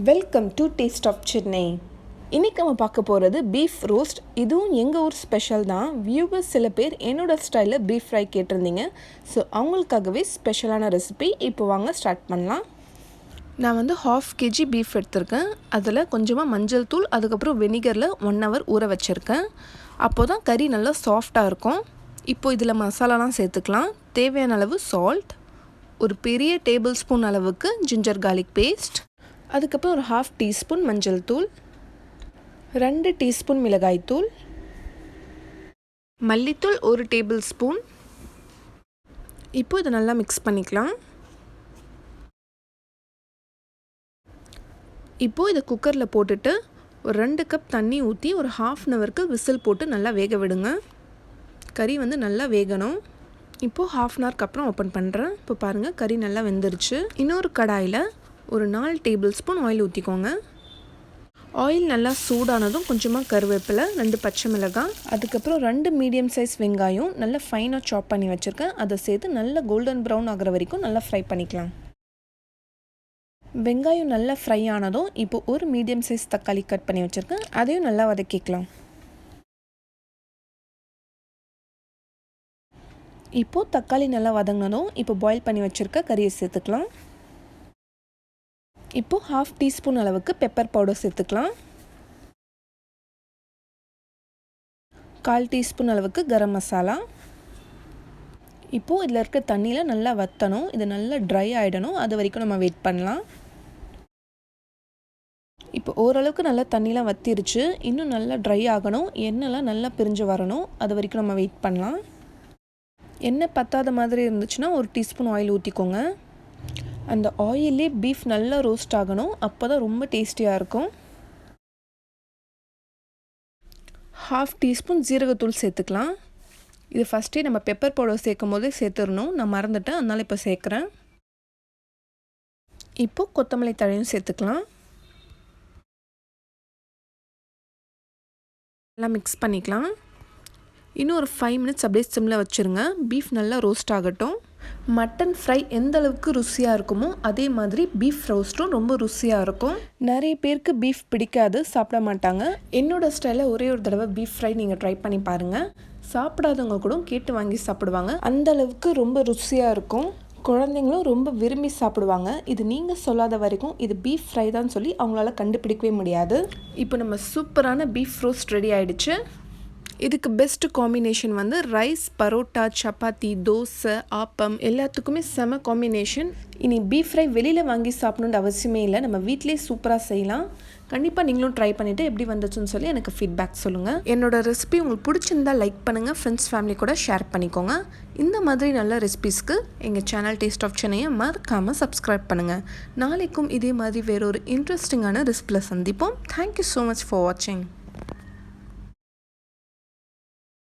Welcome to taste of Chennai. இன்றைக்கி நம்ம பார்க்க போகிறது பீஃப் ரோஸ்ட். இதுவும் எங்கள் ஊர் ஸ்பெஷல் தான். வியூவர்ஸ் சில பேர் என்னோடய ஸ்டைலில் பீஃப் ஃப்ரை கேட்டிருந்தீங்க. ஸோ அவங்களுக்காகவே ஸ்பெஷலான ரெசிபி. இப்போ வாங்க ஸ்டார்ட் பண்ணலாம். நான் 1/2 kg பீஃப் எடுத்திருக்கேன். அதில் கொஞ்சமாக மஞ்சள் தூள், அதுக்கப்புறம் வெனிகரில் 1 hour ஊற வச்சுருக்கேன். அப்போ தான் கறி நல்லா சாஃப்டாக இருக்கும். இப்போ இதில் மசாலாலாம் சேர்த்துக்கலாம். தேவையான அளவு சால்ட், ஒரு பெரிய டேபிள் ஸ்பூன் அளவுக்கு ஜிஞ்சர் கார்லிக் பேஸ்ட், அதுக்கப்புறம் ஒரு 1/2 teaspoon மஞ்சள் தூள், 2 teaspoon மிளகாய் தூள், மல்லித்தூள் 1 டேபிள் ஸ்பூன். இப்போ இதை நல்லா மிக்ஸ் பண்ணிக்கலாம். இப்போது இதை குக்கரில் போட்டுட்டு ஒரு 2 கப் தண்ணி ஊற்றி ஒரு 1/2 hourக்கு விசில் போட்டு நல்லா வேக விடுங்க. கறி நல்லா வேகணும். இப்போது 1/2 hourக்கு அப்புறம் ஓப்பன் பண்ணுறேன். இப்போ பாருங்கள், கறி நல்லா வெந்துருச்சு. இன்னொரு கடாயில் ஒரு 4 டேபிள் ஸ்பூன் ஆயில் ஊற்றிக்கோங்க. ஆயில் நல்லா சூடானதும் கொஞ்சமாக கருவேப்பிலை, 2 பச்சை மிளகாய், அதுக்கப்புறம் 2 மீடியம் சைஸ் வெங்காயம் நல்லா ஃபைனாக சாப் பண்ணி வச்சுருக்கேன். அதை சேர்த்து நல்லா கோல்டன் ப்ரௌன் ஆகிற வரைக்கும் நல்லா ஃப்ரை பண்ணிக்கலாம். வெங்காயம் நல்லா ஃப்ரை ஆனதும் இப்போ ஒரு மீடியம் சைஸ் தக்காளி கட் பண்ணி வச்சுருக்கேன். அதையும் நல்லா வதக்கிக்கலாம். இப்போது தக்காளி நல்லா வதங்கினதும் இப்போ பாயில் பண்ணி வச்சுருக்க கறியை சேர்த்துக்கலாம். இப்போது 1/2 teaspoon அளவுக்கு பெப்பர் பவுடர் சேர்த்துக்கலாம். 1/4 teaspoon அளவுக்கு கரம் மசாலா. இப்போது இதில் இருக்க தண்ணியில் நல்லா வற்றணும். இது நல்லா ட்ரை ஆகிடணும். அது வரைக்கும் நம்ம வெயிட் பண்ணலாம். இப்போ ஓரளவுக்கு நல்லா தண்ணிலாம் வற்றிருச்சு. இன்னும் நல்லா ட்ரை ஆகணும். எண்ணெய்லாம் நல்லா பிரிஞ்சு வரணும். அது வரைக்கும் நம்ம வெயிட் பண்ணலாம். எண்ணெய் பத்தாத மாதிரி இருந்துச்சுன்னா 1 teaspoon ஆயில் ஊற்றிக்கோங்க. அந்த ஆயிலே பீஃப் நல்லா ரோஸ்ட் ஆகணும். அப்போ தான் ரொம்ப டேஸ்டியாக இருக்கும். 1/2 teaspoon ஜீரகத்தூள் சேர்த்துக்கலாம். இது ஃபஸ்ட்டே நம்ம பெப்பர் பவுடர் சேர்க்கும் போதே சேர்த்துடணும். நான் மறந்துட்டேன், அதனால் இப்போ சேர்க்குறேன். இப்போது கொத்தமல்லி தழையும் சேர்த்துக்கலாம். நல்லா மிக்ஸ் பண்ணிக்கலாம். இன்னும் ஒரு 5 minutes அப்படியே சிம்மில் வச்சுருங்க. பீஃப் நல்லா ரோஸ்ட் ஆகட்டும். மட்டன் ஃப்ரை எந்த அளவுக்கு ருசியாக இருக்குமோ அதே மாதிரி பீஃப் ரோஸ்ட்டும் ரொம்ப ருசியாக இருக்கும். நிறைய பேருக்கு பீஃப் பிடிக்காது, சாப்பிட மாட்டாங்க. என்னோடய ஸ்டைலில் ஒரே ஒரு தடவை பீஃப் ஃப்ரை நீங்கள் ட்ரை பண்ணி பாருங்கள். சாப்பிடாதவங்க கூட கேட்டு வாங்கி சாப்பிடுவாங்க. அந்த அளவுக்கு ரொம்ப ருசியாக இருக்கும். குழந்தைங்களும் ரொம்ப விரும்பி சாப்பிடுவாங்க. இது நீங்கள் சொல்லாத வரைக்கும் இது பீஃப் ஃப்ரை தான் சொல்லி அவங்களால கண்டுபிடிக்கவே முடியாது. இப்போ நம்ம சூப்பரான பீஃப் ரோஸ்ட் ரெடி ஆகிடுச்சு. இதுக்கு best combination rice, parotta, chapati, dosa, appam எல்லாத்துக்குமே செம காம்பினேஷன். இனி பீஃப் ஃப்ரை வெளியில் வாங்கி சாப்பிடணுன்ற அவசியமே இல்லை. நம்ம வீட்டிலேயே சூப்பராக செய்யலாம். கண்டிப்பாக நீங்களும் ட்ரை பண்ணிவிட்டு எப்படி வந்துச்சுன்னு சொல்லி எனக்கு ஃபீட்பேக் சொல்லுங்கள். என்னோடய ரெசிபி உங்களுக்கு பிடிச்சிருந்தா லைக் பண்ணுங்கள். ஃப்ரெண்ட்ஸ் ஃபேமிலி கூட ஷேர் பண்ணிக்கோங்க. இந்த மாதிரி நல்ல ரெசிபிஸ்க்கு எங்கள் சேனல் டேஸ்ட் ஆஃப் சென்னையை மறக்காமல் சப்ஸ்கிரைப் பண்ணுங்கள். நாளைக்கும் இதே மாதிரி வேறொரு இன்ட்ரெஸ்டிங்கான ரெசிபியில் சந்திப்போம். தேங்க்யூ ஸோ மச் ஃபார் வாட்சிங்.